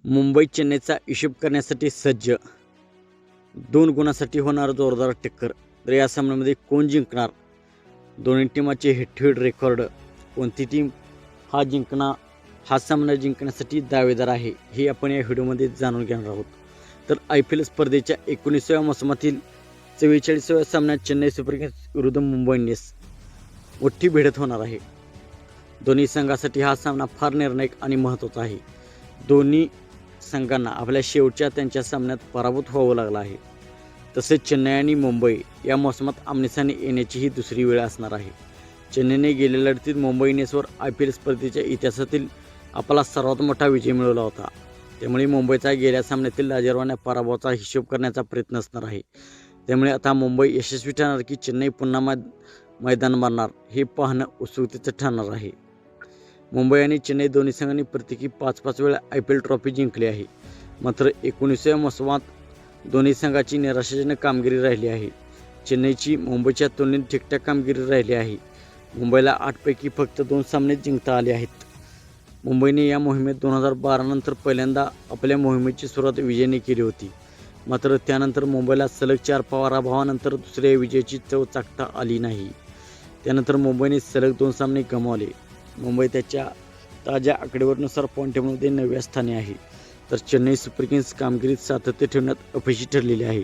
मुंबई चेन्नईचा हिशोब करण्यासाठी सज्ज. 2 गुणांसाठी होणार जोरदार टक्कर. तर या सामन्यामध्ये कोण जिंकणार? दोन्ही टीमाचे हेड टू हेड रेकॉर्ड. कोणती टीम हा सामना जिंकण्यासाठी दावेदार आहे, हे आपण या व्हिडिओमध्ये जाणून घेणार आहोत. तर IPL स्पर्धेच्या 19व्या मोसमातील 44व्या सामन्यात चेन्नई सुपर किंग्स विरुद्ध मुंबई इंडियन्स मोठी भिडत होणार आहे. दोन्ही संघासाठी हा सामना फार निर्णायक आणि महत्त्वाचा आहे. दोन्ही संघांना आपल्या शेवटच्या त्यांच्या सामन्यात पराभूत व्हावं लागलं आहे. तसेच चेन्नई आणि मुंबई या मोसमात आमनेसामने येण्याची ही दुसरी वेळ असणार आहे. चेन्नईने गेलेल्या लढतीत मुंबई इंडियन्सवर IPL स्पर्धेच्या इतिहासातील आपला सर्वात मोठा विजय मिळवला होता. त्यामुळे मुंबईचा गेल्या सामन्यातील लाजिरवाण्या पराभवाचा हिशोब करण्याचा प्रयत्न असणार आहे. त्यामुळे आता मुंबई यशस्वी ठरणार की चेन्नई पुन्हा मैदान मारणार, हे पाहणं उत्सुकतेचं ठरणार आहे. मुंबई आणि चेन्नई दोन्ही संघांनी प्रत्येकी 5-5 वेळा IPL ट्रॉफी जिंकली आहे. मात्र 19व्या मोसमात दोन्ही संघाची निराशाजनक कामगिरी राहिली आहे. चेन्नईची मुंबईच्या तुलनेत ठीकठाक कामगिरी राहिली आहे. मुंबईला 8 पैकी फक्त 2 सामने जिंकता आले आहेत. मुंबईने या मोहिमेत 2012 नंतर पहिल्यांदा आपल्या मोहिमेची सुरुवात विजयाने केली होती. मात्र त्यानंतर मुंबईला सलग 4 पराभवानंतर दुसऱ्या विजयाची चव चाखता आली नाही. त्यानंतर मुंबईने सलग 2 सामने गमावले. मुंबई त्याच्या ताज्या आकडेवारीनुसार पॉईंट टेबलमध्ये 9व्या स्थानी आहे. तर चेन्नई सुपर किंग्स कामगिरीत सातत्य ठेवण्यात अपयशी ठरलेली आहे.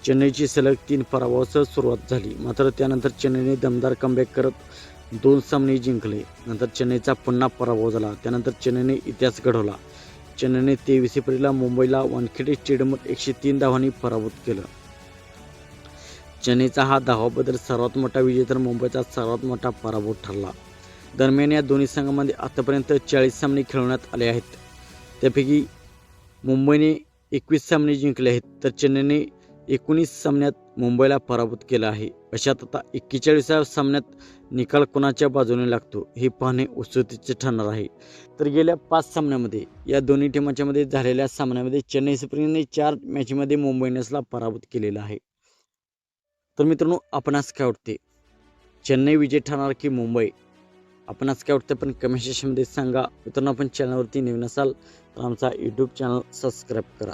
चेन्नईची सलग 3 पराभवासह सुरुवात झाली. मात्र त्यानंतर चेन्नईने दमदार कमबॅक करत 2 सामने जिंकले. नंतर चेन्नईचा पुन्हा पराभव झाला. त्यानंतर चेन्नईने इतिहास घडवला. चेन्नईने 23 एप्रिलला मुंबईला वानखेडे स्टेडियमवर 103 धावांनी पराभूत केलं. चेन्नईचा हा धावाबद्दल सर्वात मोठा विजय तर मुंबईचा सर्वात मोठा पराभव ठरला. दरम्यान या दोन्ही संघांमध्ये आतापर्यंत 40 सामने खेळवण्यात आले आहेत. त्यापैकी मुंबईने 21 सामने जिंकले आहेत, तर चेन्नईने 19 सामन्यात मुंबईला पराभूत केलं आहे. अशात आता 41व्या सामन्यात निकाल कोणाच्या बाजूने लागतो, हे पाहणे उत्सुकतेचे ठरणार आहे. तर गेल्या 5 सामन्यामध्ये या दोन्ही टीमांच्या मध्ये झालेल्या सामन्यामध्ये चेन्नई सुपर किंग्सने 4 मॅचमध्ये मुंबई इंडियन्सला पराभूत केलेला आहे. तर मित्रांनो, आपणास काय वाटते? चेन्नई विजय ठरणार की मुंबई? आपणास काय वाटतं पण कमेंट सेक्शनमध्ये सांगा. मित्रांनो, आपण चॅनलवरती नवीन असाल तर आमचा YouTube चॅनल सबस्क्राईब करा.